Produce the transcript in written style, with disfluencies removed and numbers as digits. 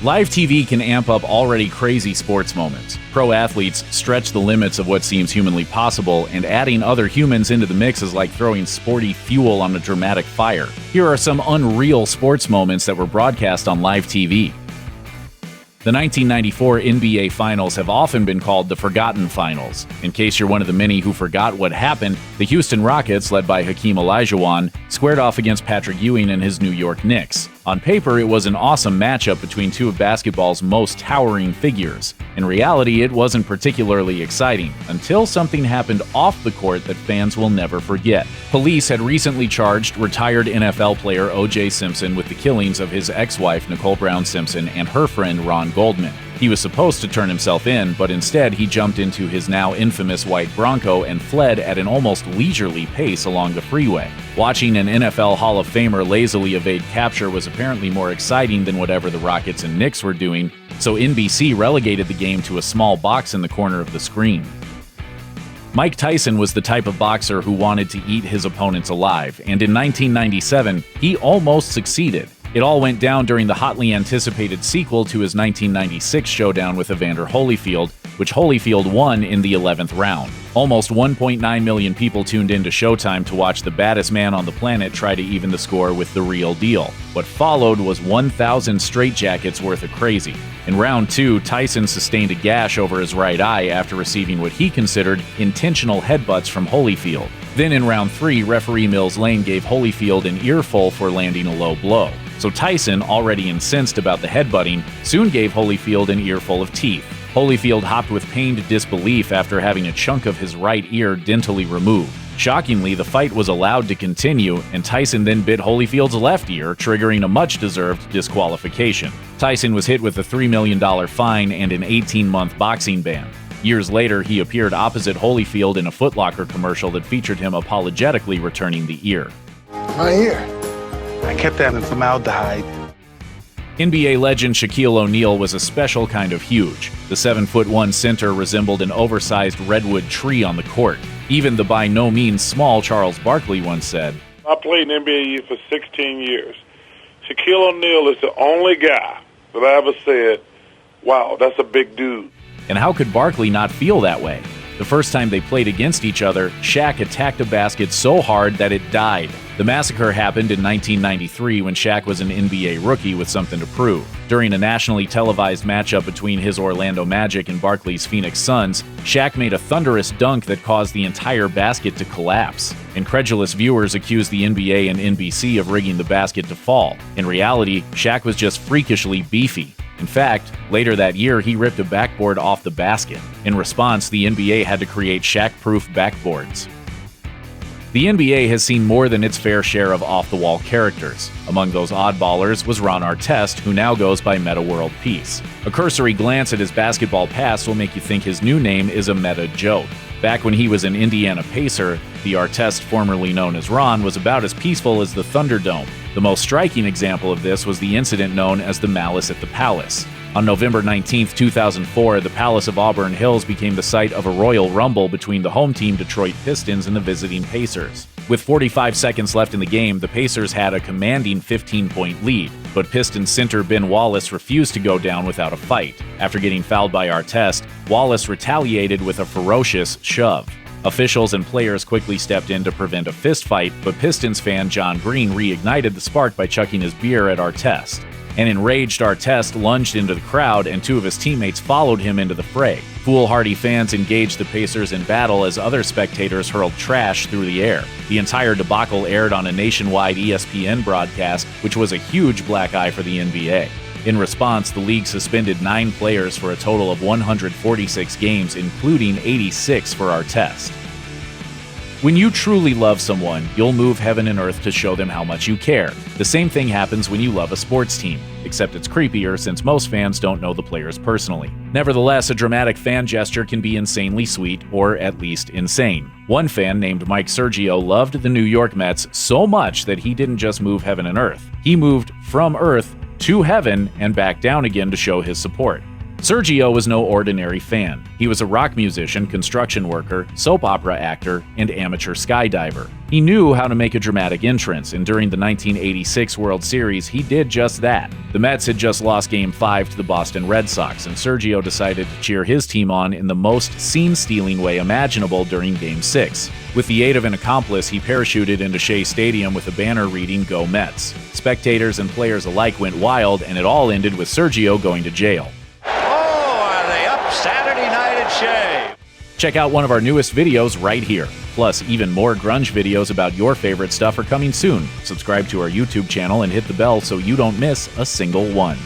Live TV can amp up already crazy sports moments. Pro athletes stretch the limits of what seems humanly possible, and adding other humans into the mix is like throwing sporty fuel on a dramatic fire. Here are some unreal sports moments that were broadcast on live TV. The 1994 NBA Finals have often been called the Forgotten Finals. In case you're one of the many who forgot what happened, the Houston Rockets, led by Hakeem Olajuwon, squared off against Patrick Ewing and his New York Knicks. On paper, it was an awesome matchup between two of basketball's most towering figures. In reality, it wasn't particularly exciting, until something happened off the court that fans will never forget. Police had recently charged retired NFL player O.J. Simpson with the killings of his ex-wife Nicole Brown Simpson and her friend Ron Goldman. He was supposed to turn himself in, but instead he jumped into his now infamous white Bronco and fled at an almost leisurely pace along the freeway. Watching an NFL Hall of Famer lazily evade capture was apparently more exciting than whatever the Rockets and Knicks were doing, so NBC relegated the game to a small box in the corner of the screen. Mike Tyson was the type of boxer who wanted to eat his opponents alive, and in 1997, he almost succeeded. It all went down during the hotly anticipated sequel to his 1996 showdown with Evander Holyfield, which Holyfield won in the 11th round. Almost 1.9 million people tuned in to Showtime to watch the baddest man on the planet try to even the score with the real deal. What followed was 1,000 straitjackets worth of crazy. In round 2, Tyson sustained a gash over his right eye after receiving what he considered intentional headbutts from Holyfield. Then in round 3, referee Mills Lane gave Holyfield an earful for landing a low blow. So Tyson, already incensed about the headbutting, soon gave Holyfield an earful of teeth. Holyfield hopped with pained disbelief after having a chunk of his right ear dentally removed. Shockingly, the fight was allowed to continue, and Tyson then bit Holyfield's left ear, triggering a much-deserved disqualification. Tyson was hit with a $3 million fine and an 18-month boxing ban. Years later, he appeared opposite Holyfield in a Foot Locker commercial that featured him apologetically returning the ear. My ear. I kept that in formaldehyde. NBA legend Shaquille O'Neal was a special kind of huge. The 7'1" center resembled an oversized redwood tree on the court. Even the by no means small Charles Barkley once said, I played in the NBA for 16 years. Shaquille O'Neal is the only guy that I ever said, wow, that's a big dude. And how could Barkley not feel that way? The first time they played against each other, Shaq attacked a basket so hard that it died. The massacre happened in 1993 when Shaq was an NBA rookie with something to prove. During a nationally televised matchup between his Orlando Magic and Barkley's Phoenix Suns, Shaq made a thunderous dunk that caused the entire basket to collapse. Incredulous viewers accused the NBA and NBC of rigging the basket to fall. In reality, Shaq was just freakishly beefy. In fact, later that year, he ripped a backboard off the basket. In response, the NBA had to create Shaq-proof backboards. The NBA has seen more than its fair share of off-the-wall characters. Among those oddballers was Ron Artest, who now goes by Metta World Peace. A cursory glance at his basketball past will make you think his new name is a meta joke. Back when he was an Indiana Pacer, the Artest formerly known as Ron was about as peaceful as the Thunderdome. The most striking example of this was the incident known as the Malice at the Palace. On November 19, 2004, the Palace of Auburn Hills became the site of a Royal Rumble between the home team Detroit Pistons and the visiting Pacers. With 45 seconds left in the game, the Pacers had a commanding 15-point lead, but Pistons center Ben Wallace refused to go down without a fight. After getting fouled by Artest, Wallace retaliated with a ferocious shove. Officials and players quickly stepped in to prevent a fistfight, but Pistons fan John Green reignited the spark by chucking his beer at Artest. An enraged Artest lunged into the crowd, and two of his teammates followed him into the fray. Foolhardy fans engaged the Pacers in battle as other spectators hurled trash through the air. The entire debacle aired on a nationwide ESPN broadcast, which was a huge black eye for the NBA. In response, the league suspended 9 players for a total of 146 games, including 86 for Artest. When you truly love someone, you'll move heaven and earth to show them how much you care. The same thing happens when you love a sports team, except it's creepier since most fans don't know the players personally. Nevertheless, a dramatic fan gesture can be insanely sweet, or at least insane. One fan named Mike Sergio loved the New York Mets so much that he didn't just move heaven and earth. He moved from earth to heaven and back down again to show his support. Sergio was no ordinary fan. He was a rock musician, construction worker, soap opera actor, and amateur skydiver. He knew how to make a dramatic entrance, and during the 1986 World Series, he did just that. The Mets had just lost Game 5 to the Boston Red Sox, and Sergio decided to cheer his team on in the most scene-stealing way imaginable during Game 6. With the aid of an accomplice, he parachuted into Shea Stadium with a banner reading "Go Mets." Spectators and players alike went wild, and it all ended with Sergio going to jail. Are they up Saturday night at Shea? Check out one of our newest videos right here. Plus, even more grunge videos about your favorite stuff are coming soon. Subscribe to our YouTube channel and hit the bell so you don't miss a single one.